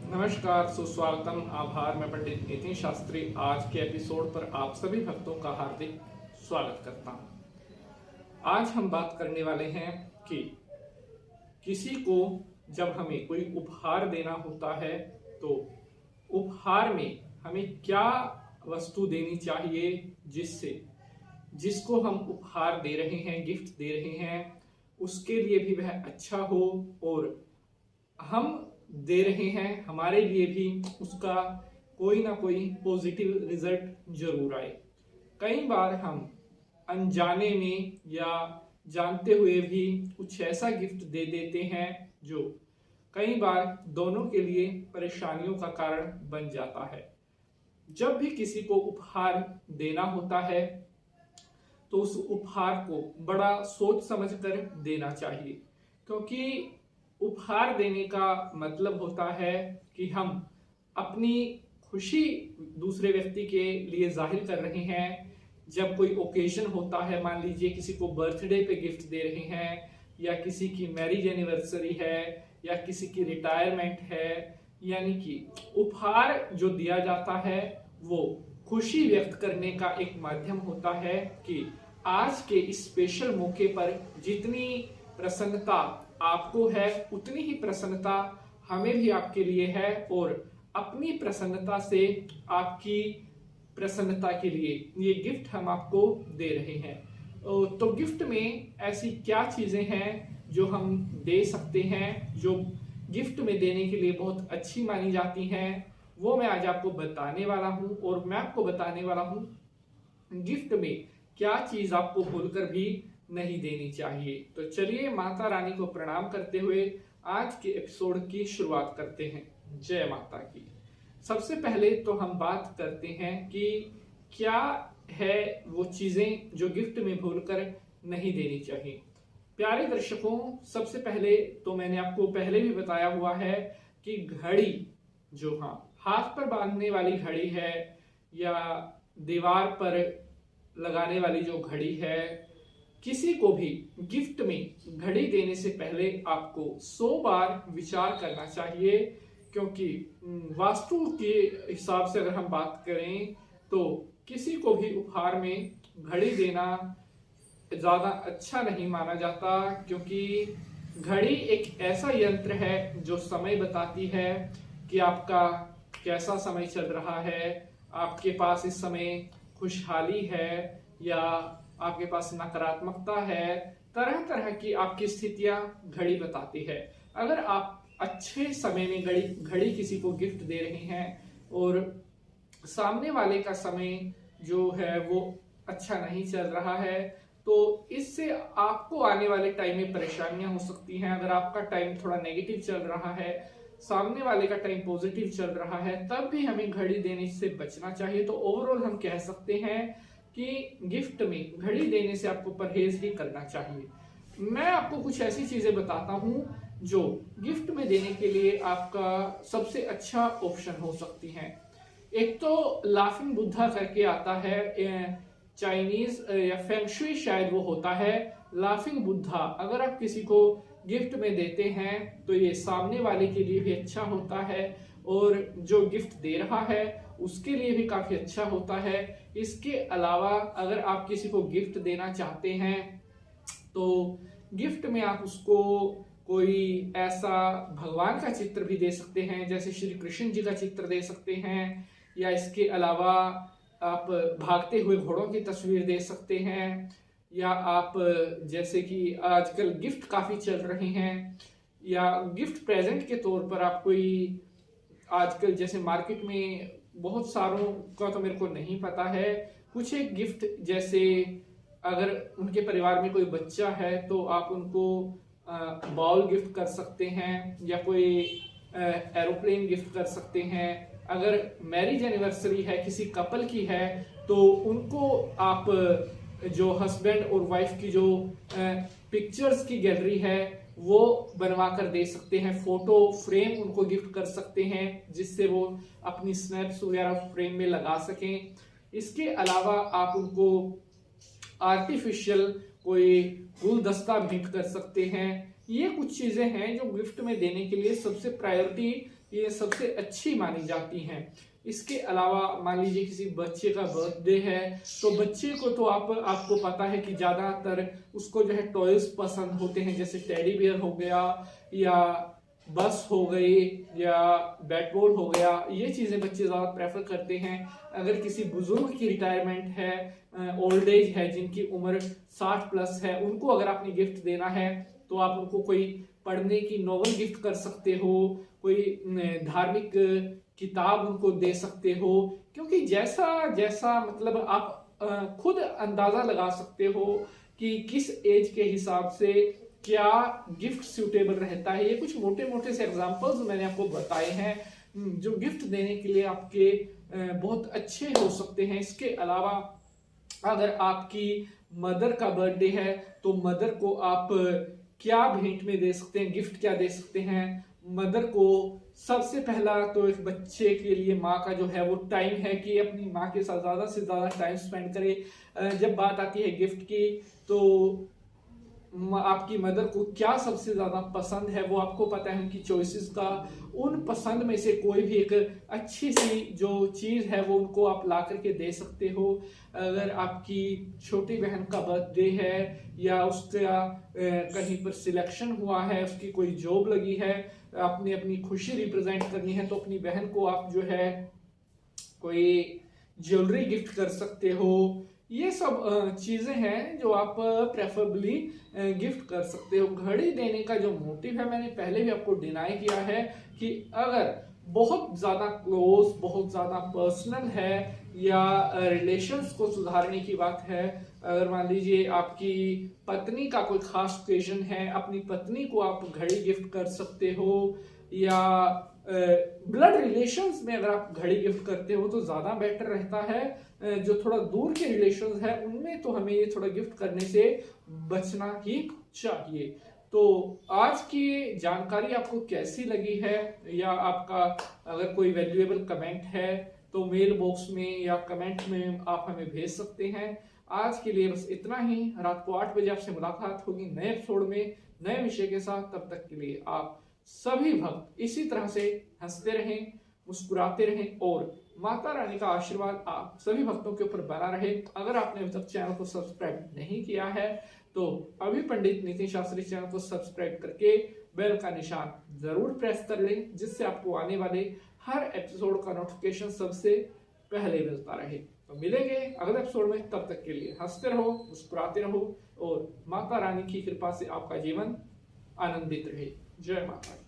नमस्कार, सुस्वागतम, आभार। मैं पंडित नितिन शास्त्री आज के एपिसोड पर आप सभी भक्तों का हार्दिक स्वागत करता हूं। आज हम बात करने वाले हैं कि किसी को जब हमें कोई उपहार देना होता है तो उपहार में हमें क्या वस्तु देनी चाहिए जिसको हम उपहार दे रहे हैं, गिफ्ट दे रहे हैं, उसके लिए भी वह अच्छा हो और हम दे रहे हैं हमारे लिए भी उसका कोई ना कोई पॉजिटिव रिजल्ट जरूर आए। कई बार हम अनजाने में या जानते हुए भी कुछ ऐसा गिफ्ट दे देते हैं जो कई बार दोनों के लिए परेशानियों का कारण बन जाता है। जब भी किसी को उपहार देना होता है तो उस उपहार को बड़ा सोच समझ कर देना चाहिए, क्योंकि उपहार देने का मतलब होता है कि हम अपनी खुशी दूसरे व्यक्ति के लिए जाहिर कर रहे हैं। जब कोई ओकेजन होता है, मान लीजिए किसी को बर्थडे पे गिफ्ट दे रहे हैं, या किसी की मैरिज एनिवर्सरी है, या किसी की रिटायरमेंट है, यानी कि उपहार जो दिया जाता है वो खुशी व्यक्त करने का एक माध्यम होता है कि आज के इस स्पेशल मौके पर जितनी प्रसन्नता आपको है उतनी ही प्रसन्नता हमें भी आपके लिए है, और अपनी प्रसन्नता से आपकी प्रसन्नता के लिए ये गिफ्ट हम आपको दे रहे हैं। तो गिफ्ट में ऐसी क्या चीजें हैं जो हम दे सकते हैं, जो गिफ्ट में देने के लिए बहुत अच्छी मानी जाती हैं, वो मैं आज आपको बताने वाला हूं। और मैं आपको बताने वाला हूं गिफ्ट में क्या चीज आपको भूलकर भी नहीं देनी चाहिए। तो चलिए माता रानी को प्रणाम करते हुए आज के एपिसोड की शुरुआत करते हैं। जय माता की। सबसे पहले तो हम बात करते हैं कि क्या है वो चीजें जो गिफ्ट में भूलकर नहीं देनी चाहिए। प्यारे दर्शकों, सबसे पहले तो मैंने आपको पहले भी बताया हुआ है कि घड़ी, जो हाथ पर बांधने वाली घड़ी है या दीवार पर लगाने वाली जो घड़ी है, किसी को भी गिफ्ट में घड़ी देने से पहले आपको 100 बार विचार करना चाहिए, क्योंकि वास्तु के हिसाब से अगर हम बात करें तो किसी को भी उपहार में घड़ी देना ज्यादा अच्छा नहीं माना जाता, क्योंकि घड़ी एक ऐसा यंत्र है जो समय बताती है कि आपका कैसा समय चल रहा है, आपके पास इस समय खुशहाली है या आपके पास नकारात्मकता है। तरह तरह की आपकी स्थितियां घड़ी बताती है। अगर आप अच्छे समय में घड़ी किसी को गिफ्ट दे रहे हैं और सामने वाले का समय जो है वो अच्छा नहीं चल रहा है, तो इससे आपको आने वाले टाइम में परेशानियां हो सकती हैं। अगर आपका टाइम थोड़ा नेगेटिव चल रहा है, सामने वाले का टाइम पॉजिटिव चल रहा है, तब भी हमें घड़ी देने से बचना चाहिए। तो ओवरऑल हम कह सकते हैं कि गिफ्ट में घड़ी देने से आपको परहेज ही करना चाहिए। मैं आपको कुछ ऐसी चीजें बताता हूं जो गिफ्ट में देने के लिए आपका सबसे अच्छा ऑप्शन हो सकती हैं। एक तो लाफिंग बुद्धा करके आता है, चाइनीज या फेंगशुई शायद वो होता है, लाफिंग बुद्धा। अगर आप किसी को गिफ्ट में देते हैं तो ये सामने वाले के लिए भी अच्छा होता है और जो गिफ्ट दे रहा है उसके लिए भी काफी अच्छा होता है। इसके अलावा अगर आप किसी को गिफ्ट देना चाहते हैं तो गिफ्ट में आप उसको कोई ऐसा भगवान का चित्र भी दे सकते हैं, जैसे श्री कृष्ण जी का चित्र दे सकते हैं, या इसके अलावा आप भागते हुए घोड़ों की तस्वीर दे सकते हैं, या आप जैसे कि आजकल गिफ्ट काफी चल रहे हैं, या गिफ्ट प्रेजेंट के तौर पर आप कोई आजकल जैसे मार्केट में बहुत सारों का तो मेरे को नहीं पता है, कुछ एक गिफ्ट जैसे अगर उनके परिवार में कोई बच्चा है तो आप उनको बॉल गिफ्ट कर सकते हैं, या कोई एरोप्लेन गिफ्ट कर सकते हैं। अगर मैरिज एनिवर्सरी है, किसी कपल की है, तो उनको आप जो हस्बैंड और वाइफ की जो पिक्चर्स की गैलरी है वो बनवा कर दे सकते हैं। फोटो फ्रेम उनको गिफ्ट कर सकते हैं जिससे वो अपनी स्नैप्स वगैरह फ्रेम में लगा सकें। इसके अलावा आप उनको आर्टिफिशियल कोई गुलदस्ता भेंट कर सकते हैं। ये कुछ चीजें हैं जो गिफ्ट में देने के लिए सबसे प्रायोरिटी ये सबसे अच्छी मानी जाती हैं। इसके अलावा मान लीजिए किसी बच्चे का बर्थडे है, तो बच्चे को तो आपको पता है कि ज़्यादातर उसको जो है टॉयज पसंद होते हैं, जैसे टेडी बियर हो गया या बस हो गई या बैट बॉल हो गया, ये चीज़ें बच्चे ज़्यादा प्रेफर करते हैं। अगर किसी बुजुर्ग की रिटायरमेंट है, ओल्ड एज है, जिनकी उम्र 60 प्लस है, उनको अगर आपने गिफ्ट देना है तो आप उनको कोई पढ़ने की नॉवल गिफ्ट कर सकते हो, कोई धार्मिक किताब उनको दे सकते हो, क्योंकि जैसा जैसा मतलब आप खुद अंदाजा लगा सकते हो कि किस एज के हिसाब से क्या गिफ्ट सूटेबल रहता है। ये कुछ मोटे मोटे से एग्जांपल्स मैंने आपको बताए हैं जो गिफ्ट देने के लिए आपके बहुत अच्छे हो सकते हैं। इसके अलावा अगर आपकी मदर का बर्थडे है तो मदर को आप क्या भेंट में दे सकते हैं, गिफ्ट क्या दे सकते हैं। मदर को सबसे पहला तो एक बच्चे के लिए माँ का जो है वो टाइम है कि अपनी माँ के साथ ज़्यादा से ज़्यादा टाइम स्पेंड करे। जब बात आती है गिफ्ट की तो आपकी मदर को क्या सबसे ज्यादा पसंद है वो आपको पता है, उनकी चॉइसेस का, उन पसंद में से कोई भी एक अच्छी सी जो चीज है वो उनको आप ला करके दे सकते हो। अगर आपकी छोटी बहन का बर्थडे है या उसका कहीं पर सिलेक्शन हुआ है, उसकी कोई जॉब लगी है, आपने अपनी खुशी रिप्रेजेंट करनी है, तो अपनी बहन को आप जो है कोई ज्वेलरी गिफ्ट कर सकते हो। ये सब चीजें हैं जो आप प्रेफरेबली गिफ्ट कर सकते हो। घड़ी देने का जो मोटिव है, मैंने पहले भी आपको डिनाई किया है कि अगर बहुत ज्यादा क्लोज, बहुत ज्यादा पर्सनल है या रिलेशंस को सुधारने की बात है, अगर मान लीजिए आपकी पत्नी का कोई खास ओकेजन है, अपनी पत्नी को आप घड़ी गिफ्ट कर सकते हो, या ब्लड रिलेशंस में अगर आप घड़ी गिफ्ट करते हो तो ज्यादा बेटर रहता है। जो थोड़ा दूर के रिलेशंस है उनमें तो हमें ये थोड़ा गिफ्ट करने से बचना ही चाहिए। तो आज की जानकारी आपको कैसी लगी है, या आपका अगर कोई वैल्यूएबल कमेंट है तो मेल बॉक्स में या कमेंट में आप हमें भेज सकते हैं। आज के लिए बस इतना ही। रात को 8 बजे आपसे मुलाकात होगी नए एपिसोड में नए विषय के साथ। तब तक के लिए आप सभी भक्त इसी तरह से हंसते रहें, मुस्कुराते रहें और माता रानी का आशीर्वाद आप सभी भक्तों के ऊपर बना रहे। अगर आपने अभी तक चैनल को सब्सक्राइब नहीं किया है तो अभी पंडित नितिन शास्त्री चैनल को सब्सक्राइब करके बेल का निशान जरूर प्रेस कर लें, जिससे आपको आने वाले हर एपिसोड का नोटिफिकेशन सबसे पहले मिलता रहे। तो मिलेंगे अगले एपिसोड में, तब तक के लिए हंसते रहो, मुस्कुराते रहो और माता रानी की कृपा से आपका जीवन आनंदित रहे। जय माता।